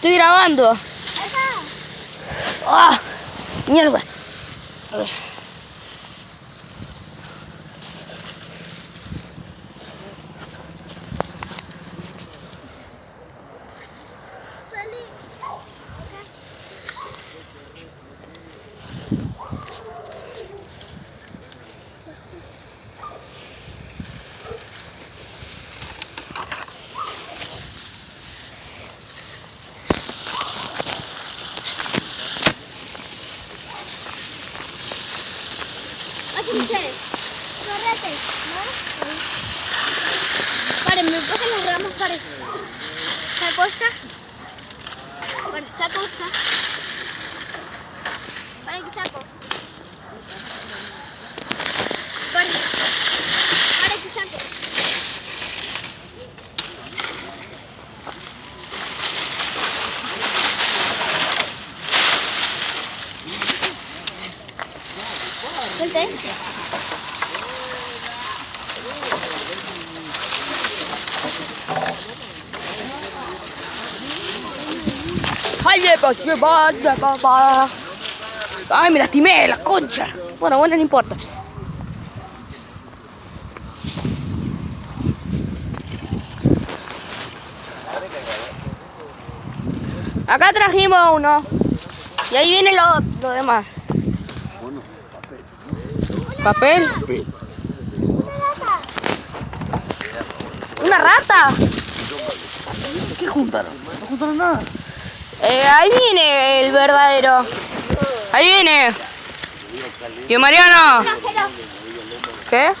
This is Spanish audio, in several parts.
Estoy grabando. ¡Ah! ¡Mierda! A ver. Correte, ¿no? Paren, me pasan las ramas, paren. ¿Se acosta? Paren, se acosta. Paren, que saco. Paren. Paren, que saco. Suelte. ¡Ay, me lastimé la concha! Bueno, no importa. Acá trajimos uno. Y ahí viene lo demás. ¿Papel? ¿Una rata? ¿Qué juntaron? No juntaron nada. Ahí viene el verdadero. Ahí viene. Tío Mariano. ¿Qué?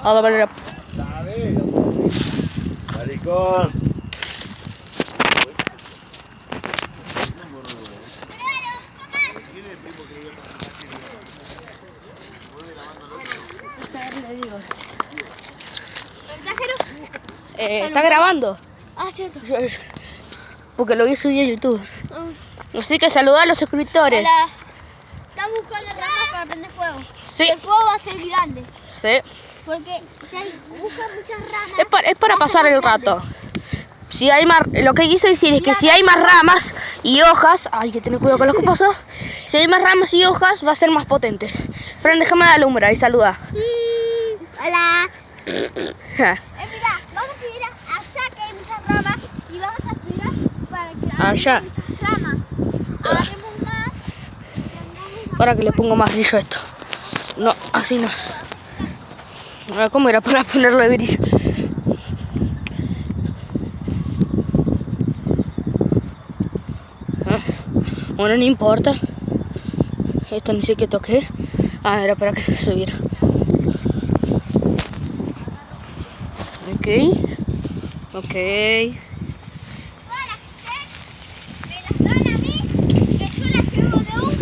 A la manera. Maricón. ¿Está grabando? Ah, cierto. Porque lo voy a subir a YouTube. Así que saludar a los suscriptores. Hola. Estamos buscando ramas para prender fuego. Sí. El fuego va a ser grande. Sí. Porque si hay, buscan muchas ramas. Es para pasar el rato. Si hay más, lo que quise decir es que si hay más ramas y hojas, hay que tener cuidado con lo que pasa. Si hay más ramas y hojas, va a ser más potente. Fran, déjame dar alumbrar y saluda. Hola. Mira, vamos a ir allá que hay muchas ramas y vamos a tirar para que Allá. haya muchas ramas. Agarremos más. Para que le pongo más brillo a esto. No, así no. ¿Cómo era para ponerle brillo? Bueno, no importa. Esto ni sé qué toqué. Era para que se subiera. Ok. Ok. Hola, me las dan a mí, que yo las llevo de un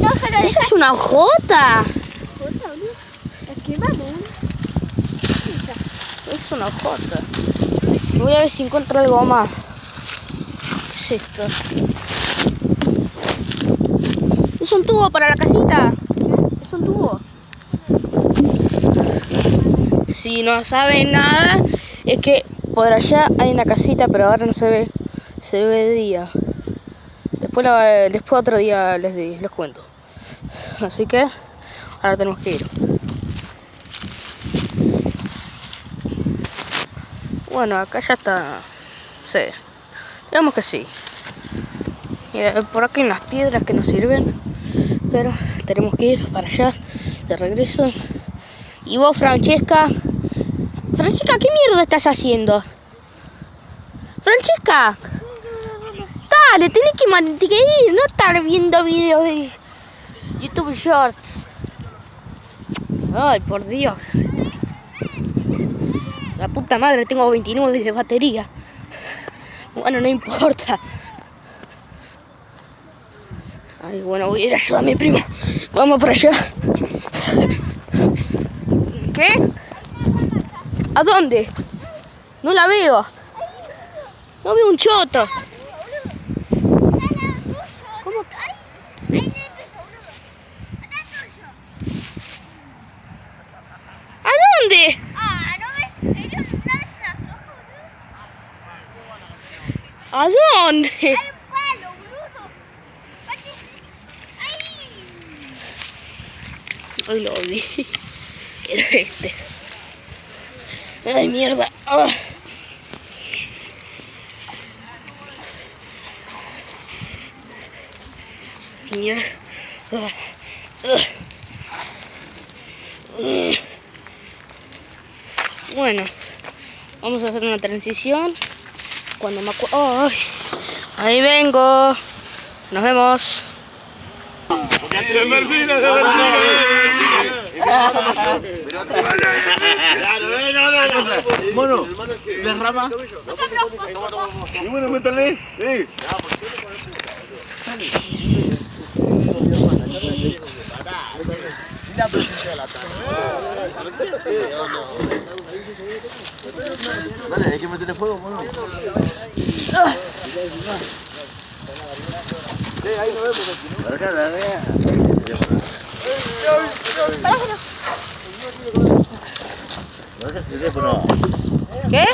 no, pero ¡Eso es una hojota! Es una hojota. Voy a ver si encuentro algo más. ¿Qué es esto? Es un tubo para la casita. Es un tubo. Si no saben nada, es que por allá hay una casita, pero ahora no se ve. Se ve de día. Después otro día les cuento. Así que ahora tenemos que ir. Bueno, acá ya está. Sí. Digamos que sí. Por aquí hay unas piedras que nos sirven. Pero tenemos que ir para allá. De regreso. Y vos, Francesca. Francesca, ¿qué mierda estás haciendo? Francesca. Dale, tenés que ir. No estar viendo videos de YouTube Shorts. Ay, por Dios. La puta puta madre, tengo 29 de batería. Bueno, no importa. Ay, bueno, voy a ir a ayudar a mi primo. Vamos para allá. ¿Qué? ¿A dónde? No la veo. No veo un choto. ¿Cómo? ¿A dónde? Ah, ¿no ves? ¿En serio? ¿No ves las hojas, boludo? ¿A dónde? Hay un palo, boludo. Ahí. Ay, lo vi. Era este. Ay, mierda. Ah. Mierda. Ah. Ah. Bueno, vamos a hacer una transición. Cuando me acuerdo. Oh, ahí vengo. Nos vemos. Mono, derrama. Y bueno, métale. Dale, hay que meterle fuego, mono. Ahí nos vemos. ¿Qué?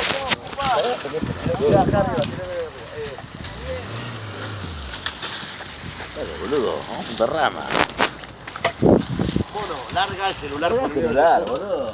Dale, boludo, derrama. Mono, larga el celular. Boludo.